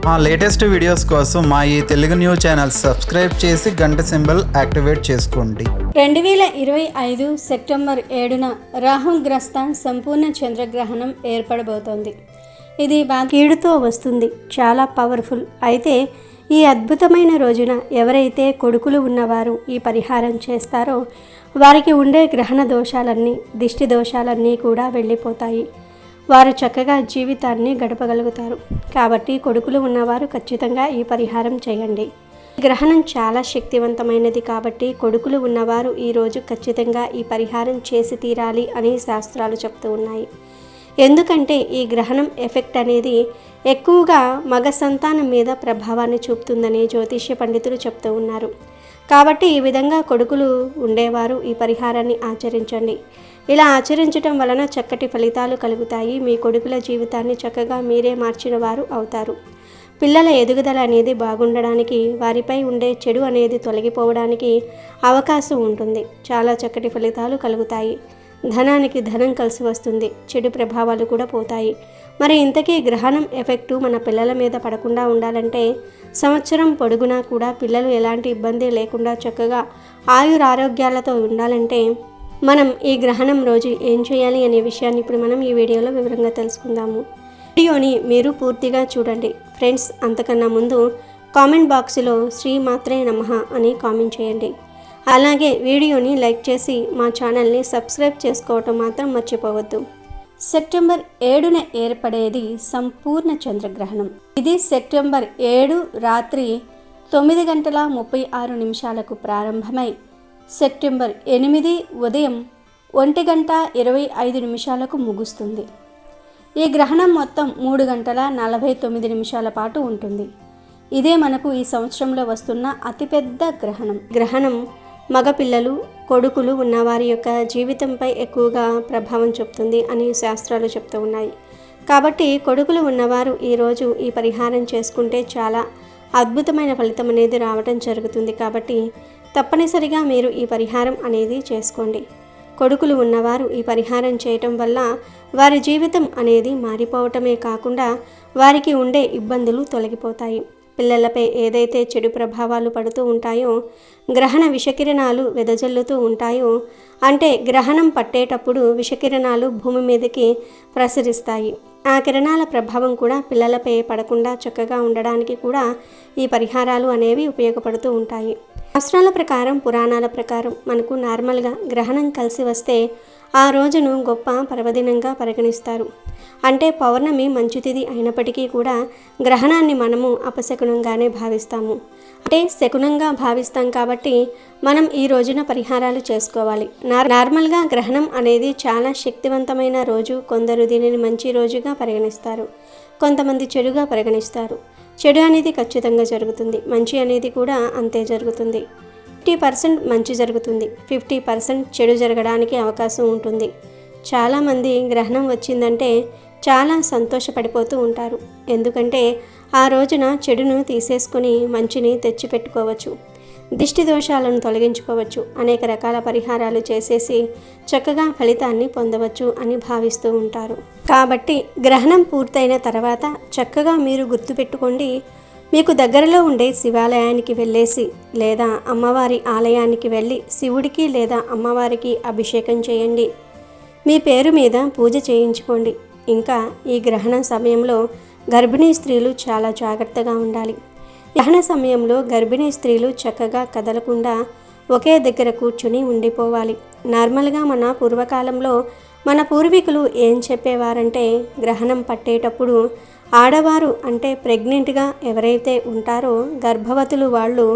మా latest videos కోసం మా ఈ తెలుగు న్యూస్ ఛానల్ సబ్స్క్రైబ్ చేసి గంట సింబల్ యాక్టివేట్ చేసుకోండి. 2025 సెప్టెంబర్ 7న రాహుగ్రస్త సంపూర్ణ చంద్రగ్రహణం ఏర్పడబోతోంది. ఇది కీడుతో వస్తుంది, చాలా పవర్ఫుల్. అయితే ఈ అద్భుతమైన రోజున ఎవరైతే కొడుకులు ఉన్నవారు ఈ పరిహారం చేస్తారో వారికి ఉండే గ్రహణ దోషాలన్నీ, దిష్టి దోషాలన్నీ కూడా వెళ్ళిపోతాయి. వారు చక్కగా జీవితాన్ని గడపగలుగుతారు. కాబట్టి కొడుకులు ఉన్నవారు ఖచ్చితంగా ఈ పరిహారం చేయండి. గ్రహణం చాలా శక్తివంతమైనది కాబట్టి కొడుకులు ఉన్నవారు ఈరోజు ఖచ్చితంగా ఈ పరిహారం చేసి తీరాలి అని శాస్త్రాలు చెప్తూ ఉన్నాయి. ఎందుకంటే ఈ గ్రహణం ఎఫెక్ట్ అనేది ఎక్కువగా మగ సంతానం మీద ప్రభావాన్ని చూపుతుందని జ్యోతిష్య పండితులు చెప్తూ ఉన్నారు. కాబట్టి ఈ విధంగా కొడుకులు ఉండేవారు ఈ పరిహారాన్ని ఆచరించండి. ఇలా ఆచరించడం వలన చక్కటి ఫలితాలు కలుగుతాయి. మీ కొడుకుల జీవితాన్ని చక్కగా మీరే మార్చిన వారు అవుతారు. పిల్లల ఎదుగుదల అనేది బాగుండడానికి, వారిపై ఉండే చెడు అనేది తొలగిపోవడానికి అవకాశం ఉంటుంది. చాలా చక్కటి ఫలితాలు కలుగుతాయి. ధనానికి ధనం కలిసి వస్తుంది, చెడు ప్రభావాలు కూడా పోతాయి. మరి ఇంతకీ గ్రహణం ఎఫెక్టు మన పిల్లల మీద పడకుండా ఉండాలంటే, సంవత్సరం పొడుగునా కూడా పిల్లలు ఎలాంటి ఇబ్బంది లేకుండా చక్కగా ఆయురారోగ్యాలతో ఉండాలంటే మనం ఈ గ్రహణం రోజు ఏం చేయాలి అనే విషయాన్ని ఇప్పుడు మనం ఈ వీడియోలో వివరంగా తెలుసుకుందాము. వీడియోని మీరు పూర్తిగా చూడండి ఫ్రెండ్స్. అంతకన్నా ముందు కామెంట్ బాక్స్లో శ్రీమాత్రే నమః అని కామెంట్ చేయండి. అలాగే వీడియోని లైక్ చేసి మా ఛానల్ని సబ్స్క్రైబ్ చేసుకోవటం మాత్రం మర్చిపోవద్దు. సెప్టెంబర్ 7న ఏర్పడేది సంపూర్ణ చంద్రగ్రహణం. ఇది సెప్టెంబర్ 7 రాత్రి 9:36 ప్రారంభమై సెప్టెంబర్ 8 ఉదయం 1:25 ముగుస్తుంది. ఈ గ్రహణం మొత్తం 3:49 పాటు ఉంటుంది. ఇదే మనకు ఈ సంవత్సరంలో వస్తున్న అతిపెద్ద గ్రహణం మగపిల్లలు, కొడుకులు ఉన్నవారి యొక్క జీవితంపై ఎక్కువగా ప్రభావం చూపుతుంది అని శాస్త్రాలు చెప్తూ ఉన్నాయి. కాబట్టి కొడుకులు ఉన్నవారు ఈరోజు ఈ పరిహారం చేసుకుంటే చాలా అద్భుతమైన ఫలితం అనేది రావడం జరుగుతుంది. కాబట్టి తప్పనిసరిగా మీరు ఈ పరిహారం అనేది చేసుకోండి. కొడుకులు ఉన్నవారు ఈ పరిహారం చేయటం వల్ల వారి జీవితం అనేది మారిపోవటమే కాకుండా వారికి ఉండే ఇబ్బందులు తొలగిపోతాయి. పిల్లలపై ఏదైతే చెడు ప్రభావాలు పడుతూ ఉంటాయో, గ్రహణ విషకిరణాలు వెదజల్లుతూ ఉంటాయో, అంటే గ్రహణం పట్టేటప్పుడు విషకిరణాలు భూమి మీదకి ప్రసరిస్తాయి. ఆ కిరణాల ప్రభావం కూడా పిల్లలపై పడకుండా చక్కగా ఉండడానికి కూడా ఈ పరిహారాలు అనేవి ఉపయోగపడుతూ ఉంటాయి. శాస్త్రాల ప్రకారం, పురాణాల ప్రకారం మనకు నార్మల్గా గ్రహణం కలిసి వస్తే ఆ రోజును గొప్ప పర్వదినంగా పరిగణిస్తారు. అంటే పౌర్ణమి మంచు తిథి అయినప్పటికీ కూడా గ్రహణాన్ని మనము అపశకునంగానే భావిస్తాము. అంటే శకునంగా భావిస్తాం కాబట్టి మనం ఈ రోజున పరిహారాలు చేసుకోవాలి. నార్మల్గా గ్రహణం అనేది చాలా శక్తివంతమైన రోజు. కొందరు దీనిని మంచి రోజుగా పరిగణిస్తారు, కొంతమంది చెడుగా పరిగణిస్తారు. చెడు అనేది ఖచ్చితంగా జరుగుతుంది, మంచి అనేది కూడా అంతే జరుగుతుంది. 50% మంచి జరుగుతుంది, 50% చెడు జరగడానికి అవకాశం ఉంటుంది. చాలామంది గ్రహణం వచ్చిందంటే చాలా సంతోషపడిపోతూ ఉంటారు. ఎందుకంటే ఆ రోజున చెడును తీసేసుకొని మంచిని తెచ్చిపెట్టుకోవచ్చు, దిష్టి దోషాలను తొలగించుకోవచ్చు, అనేక రకాల పరిహారాలు చేసేసి చక్కగా ఫలితాన్ని పొందవచ్చు అని భావిస్తూ ఉంటారు. కాబట్టి గ్రహణం పూర్తయిన తర్వాత చక్కగా మీరు గుర్తుపెట్టుకోండి, మీకు దగ్గరలో ఉండే శివాలయానికి వెళ్ళేసి లేదా అమ్మవారి ఆలయానికి వెళ్ళి శివుడికి లేదా అమ్మవారికి అభిషేకం చేయండి. మీ పేరు మీద పూజ చేయించుకోండి. ఇంకా ఈ గ్రహణ సమయంలో గర్భిణీ స్త్రీలు చాలా జాగ్రత్తగా ఉండాలి. గ్రహణ సమయంలో గర్భిణీ స్త్రీలు చక్కగా కదలకుండా ఒకే దగ్గర కూర్చుని ఉండిపోవాలి. నార్మల్గా మన పూర్వకాలంలో మన పూర్వీకులు ఏం చెప్పేవారంటే, గ్రహణం పట్టేటప్పుడు ఆడవారు అంటే ప్రెగ్నెంట్గా ఎవరైతే ఉంటారో గర్భవతులు వాళ్ళు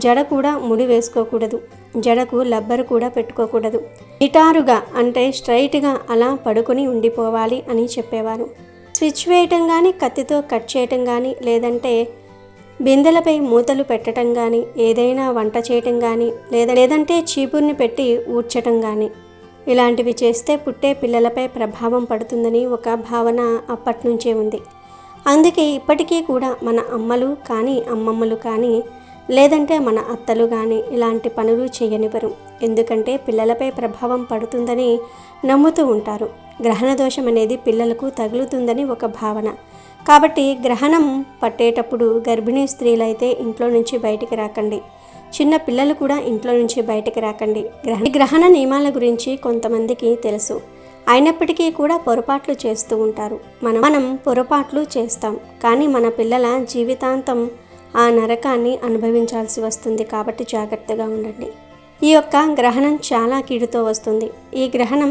జడ కూడా ముడి వేసుకోకూడదు, జడకు లబ్బరు కూడా పెట్టుకోకూడదు, నిటారుగా అంటే స్ట్రైట్గా అలా పడుకొని ఉండిపోవాలి అని చెప్పేవారు. స్విచ్ వేయటం కానీ, కత్తితో కట్ చేయటం కానీ, లేదంటే బిందెలపై మూతలు పెట్టడం కానీ, ఏదైనా వంట చేయటం కానీ, లేదంటే చీపుర్ని పెట్టి ఊడ్చటం కానీ, ఇలాంటివి చేస్తే పుట్టే పిల్లలపై ప్రభావం పడుతుందని ఒక భావన అప్పటి నుంచే ఉంది. అందుకే ఇప్పటికీ కూడా మన అమ్మలు కానీ, అమ్మమ్మలు కానీ, లేదంటే మన అత్తలు కానీ ఇలాంటి పనులు చేయనివ్వరు. ఎందుకంటే పిల్లలపై ప్రభావం పడుతుందని నమ్ముతూ ఉంటారు. గ్రహణ దోషం అనేది పిల్లలకు తగులుతుందని ఒక భావన. కాబట్టి గ్రహణం పట్టేటప్పుడు గర్భిణీ స్త్రీలైతే ఇంట్లో నుంచి బయటికి రాకండి. చిన్న పిల్లలు కూడా ఇంట్లో నుంచి బయటికి రాకండి. గ్రహణ నియమాల గురించి కొంతమందికి తెలుసు, అయినప్పటికీ కూడా పొరపాట్లు చేస్తూ ఉంటారు. మనం పొరపాట్లు చేస్తాం, కానీ మన పిల్లల జీవితాంతం ఆ నరకాన్ని అనుభవించాల్సి వస్తుంది. కాబట్టి జాగ్రత్తగా ఉండండి. ఈ యొక్క గ్రహణం చాలా కీడుతో వస్తుంది. ఈ గ్రహణం,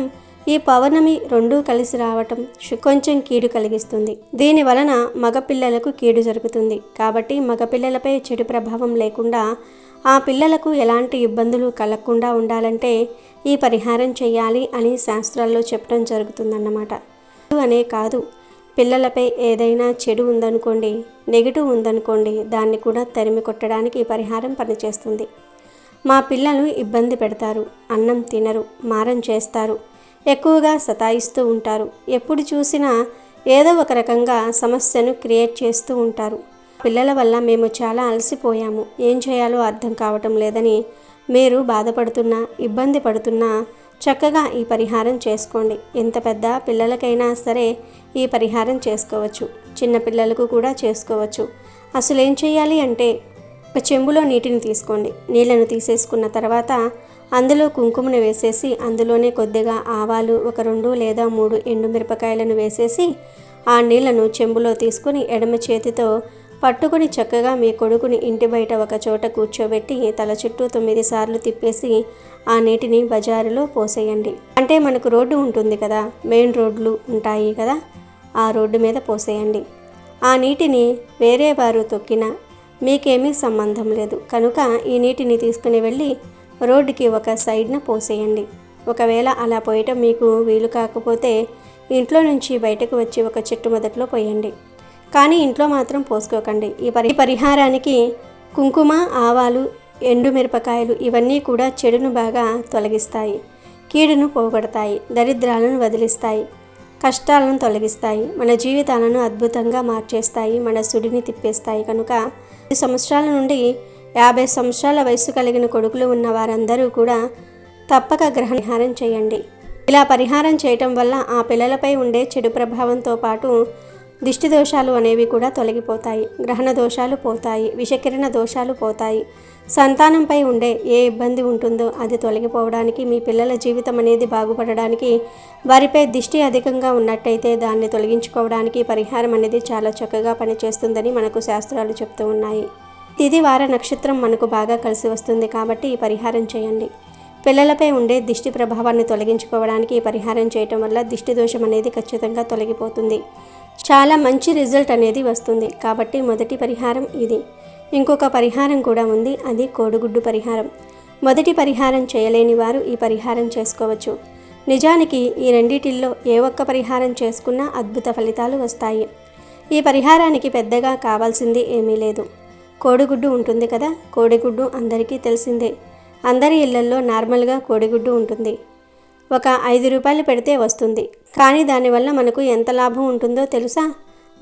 ఈ పౌర్ణమి రెండూ కలిసి రావటం కొంచెం కీడు కలిగిస్తుంది. దీని వలన మగపిల్లలకు కీడు జరుగుతుంది. కాబట్టి మగపిల్లలపై చెడు ప్రభావం లేకుండా, ఆ పిల్లలకు ఎలాంటి ఇబ్బందులు కలగకుండా ఉండాలంటే ఈ పరిహారం చేయాలి అని శాస్త్రాల్లో చెప్పడం జరుగుతుందన్నమాట. అనే కాదు, పిల్లలపై ఏదైనా చెడు ఉందనుకోండి, నెగిటివ్ ఉందనుకోండి, దాన్ని కూడా తరిమి కొట్టడానికి ఈ పరిహారం పనిచేస్తుంది. మా పిల్లలు ఇబ్బంది పెడతారు, అన్నం తినరు, మారం చేస్తారు, ఎక్కువగా సతాయిస్తూ ఉంటారు, ఎప్పుడు చూసినా ఏదో ఒక రకంగా సమస్యను క్రియేట్ చేస్తూ ఉంటారు. పిల్లల వల్ల మేము చాలా అలసిపోయాము, ఏం చేయాలో అర్థం కావటం లేదని మీరు బాధపడుతున్నా, ఇబ్బంది పడుతున్నా చక్కగా ఈ పరిహారం చేసుకోండి. ఎంత పెద్ద పిల్లలకైనా సరే ఈ పరిహారం చేసుకోవచ్చు, చిన్న పిల్లలకు కూడా చేసుకోవచ్చు. అసలు ఏం చేయాలి అంటే, ఒక చెంబులో నీటిని తీసుకోండి. నీళ్లను తీసేసుకున్న తర్వాత అందులో కుంకుమను వేసేసి, అందులోనే కొద్దిగా ఆవాలు, ఒక 2 లేదా 3 ఎండుమిరపకాయలను వేసేసి ఆ నీళ్లను చెంబులో తీసుకుని ఎడమ చేతితో పట్టుకుని చక్కగా మీ కొడుకుని ఇంటి బయట ఒక చోట కూర్చోబెట్టి తల చుట్టూ 9 సార్లు తిప్పేసి ఆ నీటిని బజారులో పోసేయండి. అంటే మనకు రోడ్డు ఉంటుంది కదా, మెయిన్ రోడ్లు ఉంటాయి కదా, ఆ రోడ్డు మీద పోసేయండి. ఆ నీటిని వేరే వారు తొక్కినా మీకేమీ సంబంధం లేదు కనుక ఈ నీటిని తీసుకుని వెళ్ళి రోడ్డుకి ఒక సైడ్న పోసేయండి. ఒకవేళ అలా పోయటం మీకు వీలు కాకపోతే ఇంట్లో నుంచి బయటకు వచ్చి ఒక చెట్టు మొదట్లో పోయండి. కానీ ఇంట్లో మాత్రం పోసుకోకండి. ఈ పరిహారానికి కుంకుమ, ఆవాలు, ఎండుమిరపకాయలు ఇవన్నీ కూడా చెడును బాగా తొలగిస్తాయి, కీడును పోగొడతాయి, దరిద్రాలను వదిలిస్తాయి, కష్టాలను తొలగిస్తాయి, మన జీవితాలను అద్భుతంగా మార్చేస్తాయి, మన సుడిని తిప్పేస్తాయి. కనుక 10 సంవత్సరాల నుండి 50 సంవత్సరాల వయసు కలిగిన కొడుకులు ఉన్న వారందరూ కూడా తప్పక గ్రహణహారం చేయండి. ఇలా పరిహారం చేయటం వల్ల ఆ పిల్లలపై ఉండే చెడు ప్రభావంతో పాటు దిష్టి దోషాలు అనేవి కూడా తొలగిపోతాయి, గ్రహణ దోషాలు పోతాయి, విషకిరణ దోషాలు పోతాయి, సంతానంపై ఉండే ఏ ఇబ్బంది ఉంటుందో అది తొలగిపోవడానికి, మీ పిల్లల జీవితం అనేది బాగుపడడానికి, వారిపై దిష్టి అధికంగా ఉన్నట్టయితే దాన్ని తొలగించుకోవడానికి పరిహారం అనేది చాలా చక్కగా పనిచేస్తుందని మనకు శాస్త్రాలు చెప్తూ ఉన్నాయి. తిథి వార నక్షత్రం మనకు బాగా కలిసి వస్తుంది కాబట్టి ఈ పరిహారం చేయండి. పిల్లలపై ఉండే దిష్టి ప్రభావాన్ని తొలగించుకోవడానికి ఈ పరిహారం చేయటం వల్ల దిష్టి దోషం అనేది ఖచ్చితంగా తొలగిపోతుంది, చాలా మంచి రిజల్ట్ అనేది వస్తుంది. కాబట్టి మొదటి పరిహారం ఇది. ఇంకొక పరిహారం కూడా ఉంది, అది కోడిగుడ్డు పరిహారం. మొదటి పరిహారం చేయలేని వారు ఈ పరిహారం చేసుకోవచ్చు. నిజానికి ఈ రెండిటిల్లో ఏ ఒక్క పరిహారం చేసుకున్నా అద్భుత ఫలితాలు వస్తాయి. ఈ పరిహారానికి పెద్దగా కావాల్సింది ఏమీ లేదు. కోడిగుడ్డు ఉంటుంది కదా, కోడిగుడ్డు అందరికీ తెలిసిందే. అందరి ఇళ్లల్లో నార్మల్గా కోడిగుడ్డు ఉంటుంది. ఒక 5 రూపాయలు పెడితే వస్తుంది. కానీ దానివల్ల మనకు ఎంత లాభం ఉంటుందో తెలుసా?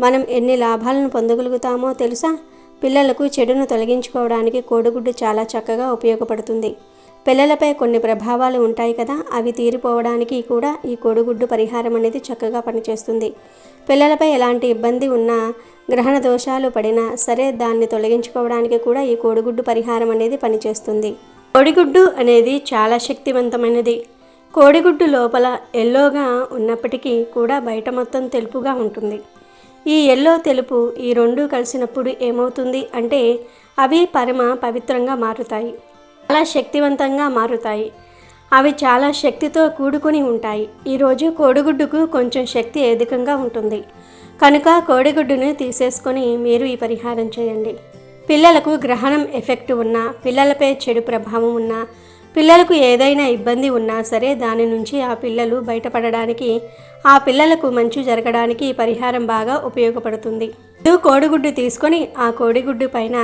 మనం ఎన్ని లాభాలను పొందగలుగుతామో తెలుసా? పిల్లలకు చెడును తొలగించుకోవడానికి కోడిగుడ్డు చాలా చక్కగా ఉపయోగపడుతుంది. పిల్లలపై కొన్ని ప్రభావాలు ఉంటాయి కదా, అవి తీరిపోవడానికి కూడా ఈ కోడిగుడ్డు పరిహారం అనేది చక్కగా పనిచేస్తుంది. పిల్లలపై ఎలాంటి ఇబ్బంది ఉన్నా, గ్రహణ దోషాలు పడినా సరే దాన్ని తొలగించుకోవడానికి కూడా ఈ కోడిగుడ్డు పరిహారం అనేది పనిచేస్తుంది. కోడిగుడ్డు అనేది చాలా శక్తివంతమైనది. కోడిగుడ్డు లోపల ఎల్లోగా ఉన్నప్పటికీ కూడా బయట మొత్తం తెలుపుగా ఉంటుంది. ఈ ఎల్లో తెలుపు ఈ రెండూ కలిసినప్పుడు ఏమవుతుంది అంటే అవి పరమ పవిత్రంగా మారుతాయి, చాలా శక్తివంతంగా మారుతాయి. అవి చాలా శక్తితో కూడుకుని ఉంటాయి. ఈరోజు కోడిగుడ్డుకు కొంచెం శక్తి అధికంగా ఉంటుంది కనుక కోడిగుడ్డును తీసేసుకొని మీరు ఈ పరిహారం చేయండి. పిల్లలకు గ్రహణం ఎఫెక్ట్ ఉన్నా, పిల్లలపై చెడు ప్రభావం ఉన్నా, పిల్లలకు ఏదైనా ఇబ్బంది ఉన్నా సరే దాని నుంచి ఆ పిల్లలు బయటపడడానికి, ఆ పిల్లలకు మంచి జరగడానికి ఈ పరిహారం బాగా ఉపయోగపడుతుంది. కోడిగుడ్డు తీసుకొని ఆ కోడిగుడ్డు పైన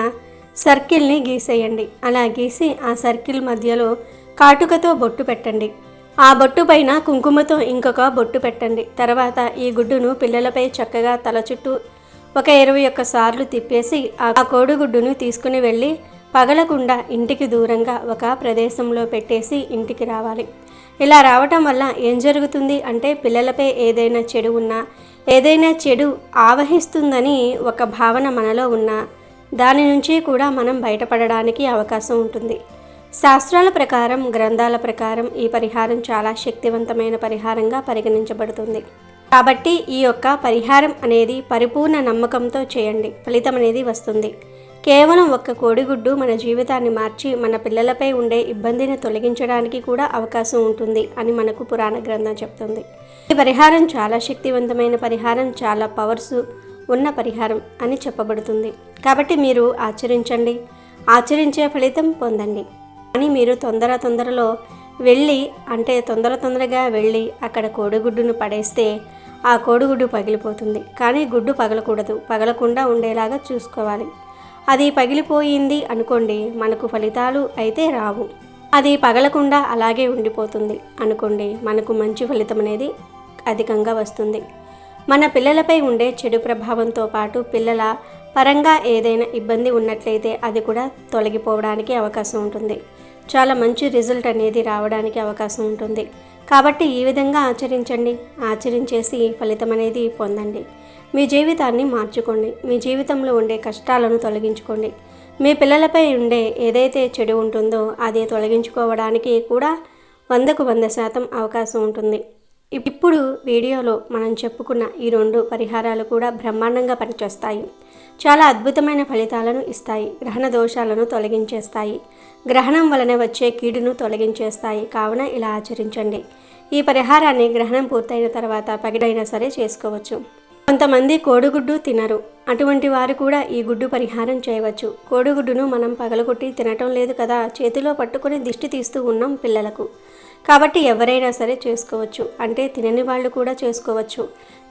సర్కిల్ని గీసేయండి. అలా గీసి ఆ సర్కిల్ మధ్యలో కాటుకతో బొట్టు పెట్టండి. ఆ బొట్టు పైన కుంకుమతో ఇంకొక బొట్టు పెట్టండి. తర్వాత ఈ గుడ్డును పిల్లలపై చక్కగా తల చుట్టూ ఒక 21 సార్లు తిప్పేసి ఆ కోడిగుడ్డును తీసుకుని వెళ్ళి పగలకుండా ఇంటికి దూరంగా ఒక ప్రదేశంలో పెట్టేసి ఇంటికి రావాలి. ఇలా రావటం వల్ల ఏం జరుగుతుంది అంటే పిల్లలపై ఏదైనా చెడు ఉన్నా, ఏదైనా చెడు ఆవహిస్తుందని ఒక భావన మనలో ఉన్నా దాని నుంచి కూడా మనం బయటపడడానికి అవకాశం ఉంటుంది. శాస్త్రాల ప్రకారం, గ్రంథాల ప్రకారం ఈ పరిహారం చాలా శక్తివంతమైన పరిహారంగా పరిగణించబడుతుంది. కాబట్టి ఈ యొక్క పరిహారం అనేది పరిపూర్ణ నమ్మకంతో చేయండి, ఫలితం అనేది వస్తుంది. కేవలం ఒక్క కోడిగుడ్డు మన జీవితాన్ని మార్చి మన పిల్లలపై ఉండే ఇబ్బందిని తొలగించడానికి కూడా అవకాశం ఉంటుంది అని మనకు పురాణ గ్రంథం చెప్తుంది. ఈ పరిహారం చాలా శక్తివంతమైన పరిహారం, చాలా పవర్స్ ఉన్న పరిహారం అని చెప్పబడుతుంది. కాబట్టి మీరు ఆచరించండి, ఆచరించే ఫలితం పొందండి. కానీ మీరు తొందరలో వెళ్ళి అంటే తొందరగా వెళ్ళి అక్కడ కోడిగుడ్డును పడేస్తే ఆ కోడిగుడ్డు పగిలిపోతుంది. కానీ గుడ్డు పగలకూడదు, పగలకుండా ఉండేలాగా చూసుకోవాలి. అది పగిలిపోయింది అనుకోండి, మనకు ఫలితాలు అయితే రావు. అది పగలకుండా అలాగే ఉండిపోతుంది అనుకోండి, మనకు మంచి ఫలితం అనేది అధికంగా వస్తుంది. మన పిల్లలపై ఉండే చెడు ప్రభావంతో పాటు పిల్లల పరంగా ఏదైనా ఇబ్బంది ఉన్నట్లయితే అది కూడా తొలగిపోవడానికి అవకాశం ఉంటుంది. చాలా మంచి రిజల్ట్ అనేది రావడానికి అవకాశం ఉంటుంది. కాబట్టి ఈ విధంగా ఆచరించండి, ఆచరించేసి ఫలితం అనేది పొందండి. మీ జీవితాన్ని మార్చుకోండి, మీ జీవితంలో ఉండే కష్టాలను తొలగించుకోండి. మీ పిల్లలపై ఉండే ఏదైతే చెడు ఉంటుందో అది తొలగించుకోవడానికి కూడా 100కు 100% అవకాశం ఉంటుంది. ఇప్పుడు వీడియోలో మనం చెప్పుకున్న ఈ 2 పరిహారాలు కూడా బ్రహ్మాండంగా పనిచేస్తాయి. చాలా అద్భుతమైన ఫలితాలను ఇస్తాయి. గ్రహణ దోషాలను తొలగించేస్తాయి. గ్రహణం వలన వచ్చే కీడును తొలగించేస్తాయి. కావున ఇలా ఆచరించండి. ఈ పరిహారాన్ని గ్రహణం పూర్తయిన తర్వాత పగిడైనా సరే చేసుకోవచ్చు. కొంతమంది కోడిగుడ్డు తినరు, అటువంటి వారు కూడా ఈ గుడ్డు పరిహారం చేయవచ్చు. కోడిగుడ్డును మనం పగలగొట్టి తినటం లేదు కదా, చేతిలో పట్టుకొని దిష్టి తీస్తూ ఉన్నాం పిల్లలకు. కాబట్టి ఎవరైనా సరే చేసుకోవచ్చు. అంటే తినని వాళ్ళు కూడా చేసుకోవచ్చు,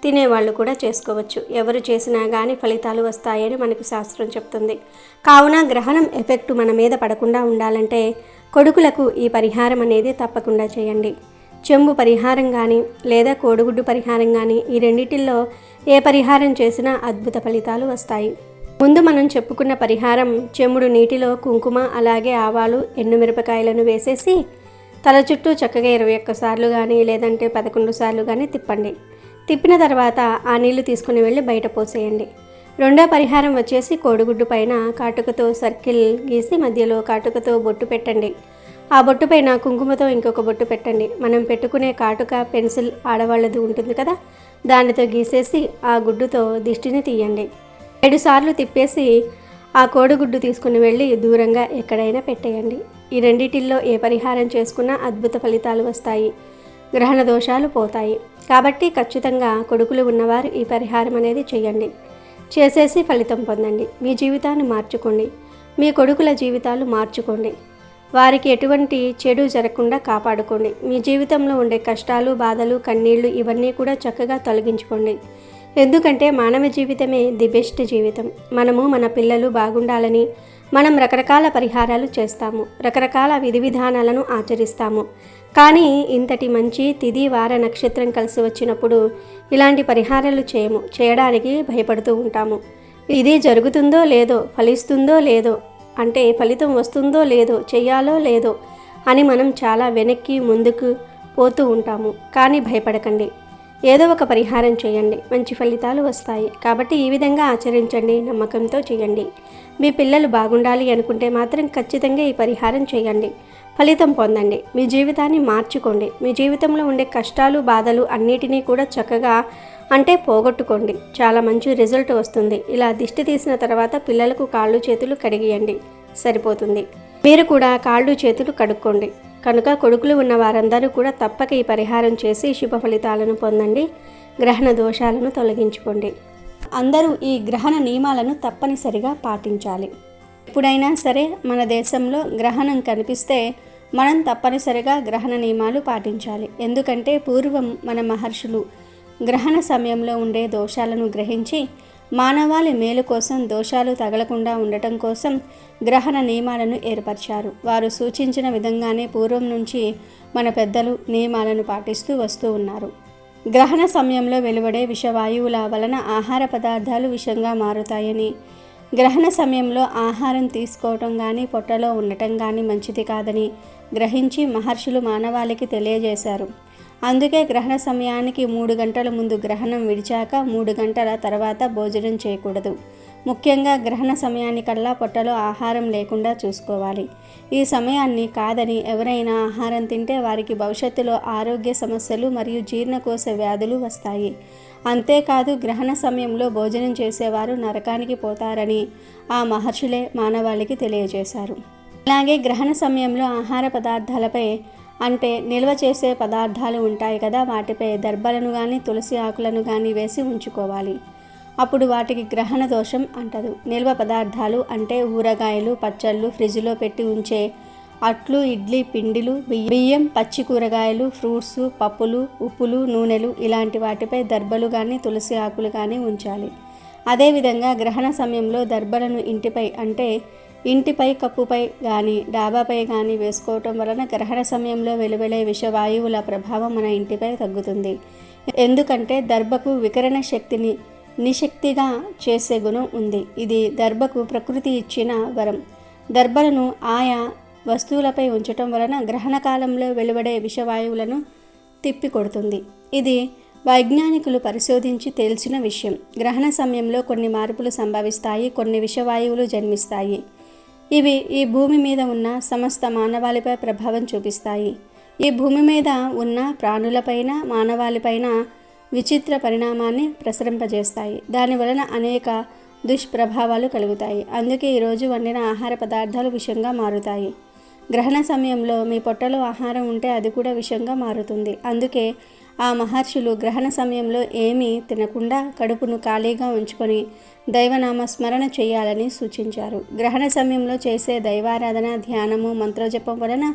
తినేవాళ్ళు కూడా చేసుకోవచ్చు. ఎవరు చేసినా కానీ ఫలితాలు వస్తాయని మనకు శాస్త్రం చెప్తుంది. కావున గ్రహణం ఎఫెక్ట్ మన మీద పడకుండా ఉండాలంటే కొడుకులకు ఈ పరిహారం అనేది తప్పకుండా చేయండి. చెంబు పరిహారం కానీ లేదా కోడిగుడ్డు పరిహారం కానీ ఈ రెండిటిల్లో ఏ పరిహారం చేసినా అద్భుత ఫలితాలు వస్తాయి. ముందు మనం చెప్పుకున్న పరిహారం చెంబుడు నీటిలో కుంకుమ అలాగే ఆవాలు ఎండుమిరపకాయలను వేసేసి తల చుట్టూ చక్కగా 21 సార్లు కానీ లేదంటే 11 సార్లు కానీ తిప్పండి. తిప్పిన తర్వాత ఆ నీళ్లు తీసుకుని వెళ్ళి బయట పోసేయండి. రెండో పరిహారం వచ్చేసి కోడిగుడ్డు పైన కాటుకతో సర్కిల్ గీసి మధ్యలో కాటుకతో బొట్టు పెట్టండి. ఆ బొట్టు పైన కుంకుమతో ఇంకొక బొట్టు పెట్టండి. మనం పెట్టుకునే కాటుక పెన్సిల్ ఆడవాళ్ళది ఉంటుంది కదా, దానితో గీసేసి ఆ గుడ్డుతో దిష్టిని తీయండి. 7 సార్లు తిప్పేసి ఆ కోడిగుడ్డు తీసుకుని వెళ్ళి దూరంగా ఎక్కడైనా పెట్టేయండి. ఈ రెండిటిల్లో ఏ పరిహారం చేసుకున్నా అద్భుత ఫలితాలు వస్తాయి, గ్రహణ దోషాలు పోతాయి. కాబట్టి ఖచ్చితంగా కొడుకులు ఉన్నవారు ఈ పరిహారం అనేది చేయండి. చేసేసి ఫలితం పొందండి. మీ జీవితాన్ని మార్చుకోండి, మీ కొడుకుల జీవితాలు మార్చుకోండి. వారికి ఎటువంటి చెడు జరగకుండా కాపాడుకోండి. మీ జీవితంలో ఉండే కష్టాలు, బాధలు, కన్నీళ్లు ఇవన్నీ కూడా చక్కగా తొలగించుకోండి. ఎందుకంటే మానవ జీవితమే ది బెస్ట్ జీవితం. మనము మన పిల్లలు బాగుండాలని మనం రకరకాల పరిహారాలు చేస్తాము, రకరకాల విధి విధానాలను ఆచరిస్తాము. కానీ ఇంతటి మంచి తిథి వార నక్షత్రం కలిసి వచ్చినప్పుడు ఇలాంటి పరిహారాలు చేయడానికి భయపడుతూ ఉంటాము. ఇది జరుగుతుందో లేదో, ఫలిస్తుందో లేదో, అంటే ఫలితం వస్తుందో లేదో, చెయ్యాలో లేదో అని మనం చాలా వెనక్కి ముందుకు పోతూ ఉంటాము. కానీ భయపడకండి, ఏదో ఒక పరిహారం చేయండి, మంచి ఫలితాలు వస్తాయి. కాబట్టి ఈ విధంగా ఆచరించండి, నమ్మకంతో చేయండి. మీ పిల్లలు బాగుండాలి అనుకుంటే మాత్రం ఖచ్చితంగా ఈ పరిహారం చేయండి, ఫలితం పొందండి. మీ జీవితాన్ని మార్చుకోండి. మీ జీవితంలో ఉండే కష్టాలు, బాధలు అన్నిటినీ కూడా చక్కగా పోగొట్టుకోండి. చాలా మంచి రిజల్ట్ వస్తుంది. ఇలా దిష్టి తీసిన తర్వాత పిల్లలకు కాళ్ళు చేతులు కడిగియండి, సరిపోతుంది. మీరు కూడా కాళ్ళు చేతులు కడుక్కోండి. కనుక కొడుకులు ఉన్న వారందరూ కూడా తప్పక ఈ పరిహారం చేసి శుభ ఫలితాలను పొందండి, గ్రహణ దోషాలను తొలగించుకోండి. అందరూ ఈ గ్రహణ నియమాలను తప్పనిసరిగా పాటించాలి. ఎప్పుడైనా సరే మన దేశంలో గ్రహణం కనిపిస్తే మనం తప్పనిసరిగా గ్రహణ నియమాలు పాటించాలి. ఎందుకంటే పూర్వం మన మహర్షులు గ్రహణ సమయంలో ఉండే దోషాలను గ్రహించి మానవాళి మేలు కోసం, దోషాలు తగలకుండా ఉండటం కోసం గ్రహణ నియమాలను ఏర్పరిచారు. వారు సూచించిన విధంగానే పూర్వం నుంచి మన పెద్దలు నియమాలను పాటిస్తూ వస్తూ ఉన్నారు. గ్రహణ సమయంలో వెలువడే విషవాయువుల వలన ఆహార పదార్థాలు విషంగా మారుతాయని, గ్రహణ సమయంలో ఆహారం తీసుకోవటం కానీ పొట్టలో ఉండటం కానీ మంచిది కాదని గ్రహించి మహర్షులు మానవాళికి తెలియజేశారు. అందుకే గ్రహణ సమయానికి 3 గంటల ముందు గ్రహణం విడిచాక 3 గంటల తర్వాత భోజనం చేయకూడదు. ముఖ్యంగా గ్రహణ సమయానికల్లా పొట్టలో ఆహారం లేకుండా చూసుకోవాలి. ఈ సమయాన్ని కాదని ఎవరైనా ఆహారం తింటే వారికి భవిష్యత్తులో ఆరోగ్య సమస్యలు మరియు జీర్ణకోశ వ్యాధులు వస్తాయి. అంతేకాదు గ్రహణ సమయంలో భోజనం చేసేవారు నరకానికి పోతారని ఆ మహర్షులే మానవాళికి తెలియజేశారు. అలాగే గ్రహణ సమయంలో ఆహార పదార్థాలపై అంటే నిల్వ చేసే పదార్థాలు ఉంటాయి కదా, వాటిపై దర్భలను కానీ తులసి ఆకులను కానీ వేసి ఉంచుకోవాలి. అప్పుడు వాటికి గ్రహణ దోషం అంటదు. నిల్వ పదార్థాలు అంటే ఊరగాయలు, పచ్చళ్ళు, ఫ్రిడ్జ్లో పెట్టి ఉంచే అట్లు, ఇడ్లీ పిండిలు, బియ్యం, పచ్చి కూరగాయలు, ఫ్రూట్స్, పప్పులు, ఉప్పులు, నూనెలు ఇలాంటి వాటిపై దర్భలు కానీ తులసి ఆకులు కానీ ఉంచాలి. అదేవిధంగా గ్రహణ సమయంలో దర్భలను ఇంటిపై అంటే ఇంటిపై కప్పుపై కానీ డాబాపై కానీ వేసుకోవటం వలన గ్రహణ సమయంలో వెలువడే విషవాయువుల ప్రభావం మన ఇంటిపై తగ్గుతుంది. ఎందుకంటే దర్భకు వికరణ శక్తిని నిశక్తిగా చేసే గుణం ఉంది. ఇది దర్భకు ప్రకృతి ఇచ్చిన వరం. దర్భలను ఆయా వస్తువులపై ఉంచటం వలన గ్రహణ కాలంలో వెలువడే విషవాయువులను తిప్పికొడుతుంది. ఇది వైజ్ఞానికులు పరిశోధించి తెలిసిన విషయం. గ్రహణ సమయంలో కొన్ని మార్పులు సంభవిస్తాయి, కొన్ని విషవాయువులు జన్మిస్తాయి. ఇవి ఈ భూమి మీద ఉన్న సమస్త మానవాళిపై ప్రభావం చూపిస్తాయి. ఈ భూమి మీద ఉన్న ప్రాణులపైన మానవాళిపైన విచిత్ర పరిణామాన్ని ప్రసరింపజేస్తాయి. దానివలన అనేక దుష్ప్రభావాలు కలుగుతాయి. అందుకే ఈరోజు వండిన ఆహార పదార్థాలు విషంగా మారుతాయి. గ్రహణ సమయంలో మీ పొట్టలో ఆహారం ఉంటే అది కూడా విషంగా మారుతుంది. అందుకే ఆ మహర్షులు గ్రహణ సమయంలో ఏమీ తినకుండా కడుపును ఖాళీగా ఉంచుకొని దైవనామ స్మరణ చేయాలని సూచించారు. గ్రహణ సమయంలో చేసే దైవారాధన, ధ్యానము, మంత్రజపం వలన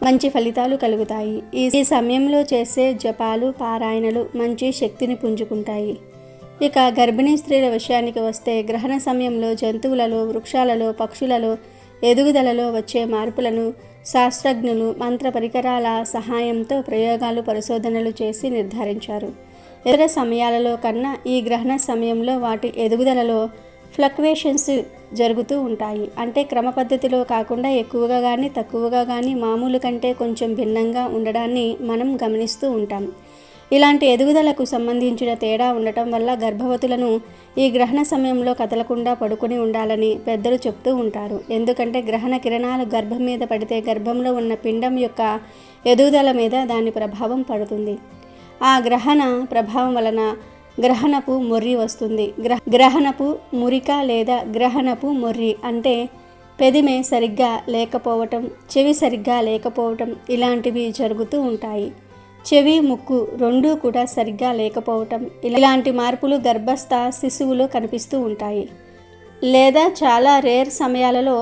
మంచి ఫలితాలు కలుగుతాయి. ఈ సమయంలో చేసే జపాలు, పారాయణలు మంచి శక్తిని పుంజుకుంటాయి. ఇక గర్భిణీ స్త్రీల విషయానికి వస్తే గ్రహణ సమయంలో జంతువులలో, వృక్షాలలో, పక్షులలో ఎదుగుదలలో వచ్చే మార్పులను శాస్త్రజ్ఞులు మంత్ర పరికరాల సహాయంతో ప్రయోగాలు, పరిశోధనలు చేసి నిర్ధారించారు. ఇతర సమయాలలో కన్నా ఈ గ్రహణ సమయంలో వాటి ఎదుగుదలలో ఫ్లక్చువేషన్స్ జరుగుతూ ఉంటాయి. అంటే క్రమ పద్ధతిలో కాకుండా ఎక్కువగా కానీ తక్కువగా కానీ మామూలు కంటే కొంచెం భిన్నంగా ఉండడాన్ని మనం గమనిస్తూ ఉంటాం. ఇలాంటి ఎదుగుదలకు సంబంధించిన తేడా ఉండటం వల్ల గర్భవతులను ఈ గ్రహణ సమయంలో కదలకుండా పడుకొని ఉండాలని పెద్దలు చెప్తూ ఉంటారు. ఎందుకంటే గ్రహణ కిరణాలు గర్భం మీద పడితే గర్భంలో ఉన్న పిండం యొక్క ఎదుగుదల మీద దాని ప్రభావం పడుతుంది. ఆ గ్రహణ ప్రభావం వలన గ్రహణపు మొర్రి వస్తుంది. గ్రహణపు మురిక లేదా గ్రహణపు మొర్రి అంటే పెదిమె సరిగ్గా లేకపోవటం, చెవి సరిగ్గా లేకపోవటం ఇలాంటివి జరుగుతూ ఉంటాయి. చెవి, ముక్కు రెండూ కూడా సరిగ్గా లేకపోవటం ఇలాంటి మార్పులు గర్భస్థ శిశువులో కనిపిస్తూ ఉంటాయి. లేదా చాలా రేర్ సమయాలలో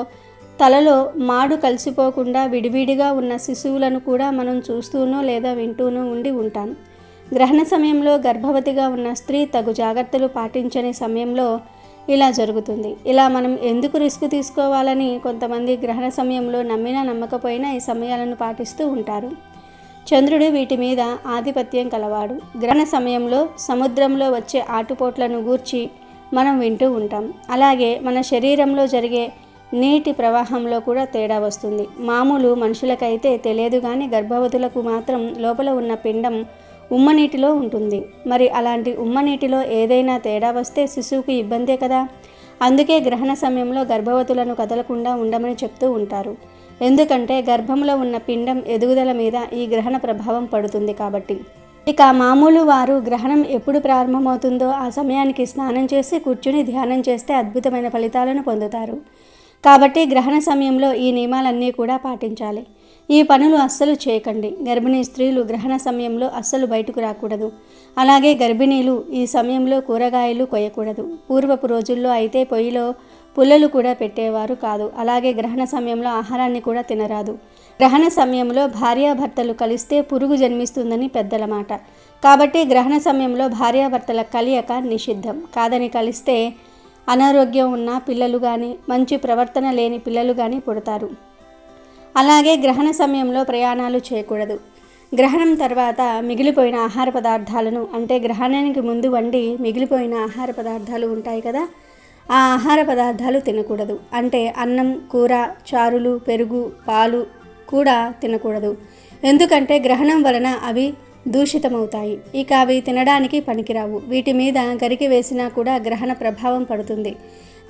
తలలో మాడు కలిసిపోకుండా విడివిడిగా ఉన్న శిశువులను కూడా మనం చూస్తూనో లేదా వింటూనో ఉండి ఉంటాం. గ్రహణ సమయంలో గర్భవతిగా ఉన్న స్త్రీ తగు జాగ్రత్తలు పాటించని సమయంలో ఇలా జరుగుతుంది. ఇలా మనం ఎందుకు రిస్క్ తీసుకోవాలని కొంతమంది గ్రహణ సమయంలో నమ్మినా నమ్మకపోయినా ఈ సమయాలను పాటిస్తూ ఉంటారు. చంద్రుడు వీటి మీద ఆధిపత్యం కలవాడు. గ్రహణ సమయంలో సముద్రంలో వచ్చే ఆటుపోట్లను గూర్చి మనం వింటూ ఉంటాం. అలాగే మన శరీరంలో జరిగే నీటి ప్రవాహంలో కూడా తేడా వస్తుంది. మామూలు మనుషులకైతే తెలియదు కానీ గర్భవతులకు మాత్రం లోపల ఉన్న పిండం ఉమ్మనీటిలో ఉంటుంది. మరి అలాంటి ఉమ్మనీటిలో ఏదైనా తేడా వస్తే శిశువుకి ఇబ్బందే కదా. అందుకే గ్రహణ సమయంలో గర్భవతులను కదలకుండా ఉండమని చెప్తూ ఉంటారు. ఎందుకంటే గర్భంలో ఉన్న పిండం ఎదుగుదల మీద ఈ గ్రహణ ప్రభావం పడుతుంది కాబట్టి. ఇక మామూలు వారు గ్రహణం ఎప్పుడు ప్రారంభమవుతుందో ఆ సమయానికి స్నానం చేసి కూర్చుని ధ్యానం చేస్తే అద్భుతమైన ఫలితాలను పొందుతారు. కాబట్టి గ్రహణ సమయంలో ఈ నియమాలన్నీ కూడా పాటించాలి. ఈ పనులు అస్సలు చేయకండి. గర్భిణీ స్త్రీలు గ్రహణ సమయంలో అస్సలు బయటకు రాకూడదు. అలాగే గర్భిణీలు ఈ సమయంలో కూరగాయలు కొయ్యకూడదు. పూర్వపు రోజుల్లో అయితే పొయ్యిలో పుల్లలు కూడా పెట్టేవారు కాదు. అలాగే గ్రహణ సమయంలో ఆహారాన్ని కూడా తినరాదు. గ్రహణ సమయంలో భార్యాభర్తలు కలిస్తే పురుగు జన్మిస్తుందని పెద్దల మాట. కాబట్టి గ్రహణ సమయంలో భార్యాభర్తల కలయిక నిషిద్ధం. కాదని కలిస్తే అనారోగ్యం ఉన్న పిల్లలు కానీ మంచి ప్రవర్తన లేని పిల్లలు కానీ పుడతారు. అలాగే గ్రహణ సమయంలో ప్రయాణాలు చేయకూడదు. గ్రహణం తర్వాత మిగిలిపోయిన ఆహార పదార్థాలను అంటే గ్రహణానికి ముందు వండి మిగిలిపోయిన ఆహార పదార్థాలు ఉంటాయి కదా, ఆ ఆహార పదార్థాలు తినకూడదు. అంటే అన్నం, కూర, చారులు, పెరుగు, పాలు కూడా తినకూడదు. ఎందుకంటే గ్రహణం వలన అవి దూషితమవుతాయి. ఇక అవి తినడానికి పనికిరావు. వీటి మీద గరికె వేసినా కూడా గ్రహణ ప్రభావం పడుతుంది.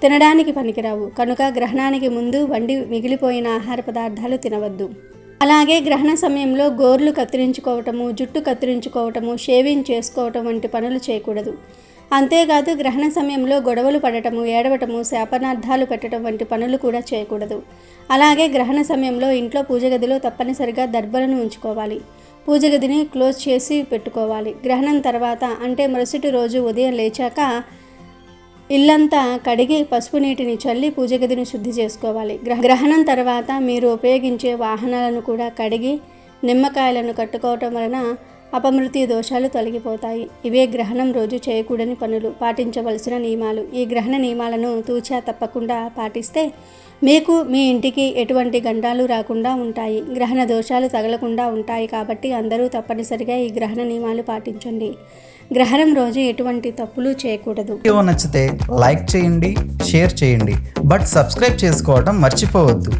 తినడానికి పనికిరావు. కనుక గ్రహణానికి ముందు వండి మిగిలిపోయిన ఆహార పదార్థాలు తినవద్దు. అలాగే గ్రహణ సమయంలో గోర్లు కత్తిరించుకోవటము, జుట్టు కత్తిరించుకోవటము, షేవింగ్ చేసుకోవటం వంటి పనులు చేయకూడదు. అంతేకాదు గ్రహణ సమయంలో గొడవలు పడటము, ఏడవటము, శాపనార్థాలు పెట్టడం వంటి పనులు కూడా చేయకూడదు. అలాగే గ్రహణ సమయంలో ఇంట్లో పూజ గదిలో తప్పనిసరిగా దర్బలను ఉంచుకోవాలి. పూజ గదిని క్లోజ్ చేసి పెట్టుకోవాలి. గ్రహణం తర్వాత అంటే మరుసటి రోజు ఉదయం లేచాక ఇల్లంతా కడిగి పసుపు నీటిని చల్లి పూజ గదిని శుద్ధి చేసుకోవాలి. గ్రహణం తర్వాత మీరు ఉపయోగించే వాహనాలను కూడా కడిగి నిమ్మకాయలను కట్టుకోవటం వలన అపమృత్యు దోషాలు తొలగిపోతాయి. ఇవే గ్రహణం రోజు చేయకూడని పనులు, పాటించవలసిన నియమాలు. ఈ గ్రహణ నియమాలను తూచా తప్పకుండా పాటిస్తే మీకు మీ ఇంటికి ఎటువంటి గండాలు రాకుండా ఉంటాయి, గ్రహణ దోషాలు తగలకుండా ఉంటాయి. కాబట్టి అందరూ తప్పనిసరిగా ఈ గ్రహణ నియమాలు పాటించండి. గ్రహణం రోజు ఎటువంటి తప్పులు చేయకూడదు. వీడియో నచ్చితే లైక్ చేయండి, షేర్ చేయండి, బట్ సబ్స్క్రైబ్ చేసుకోవడం మర్చిపోవద్దు.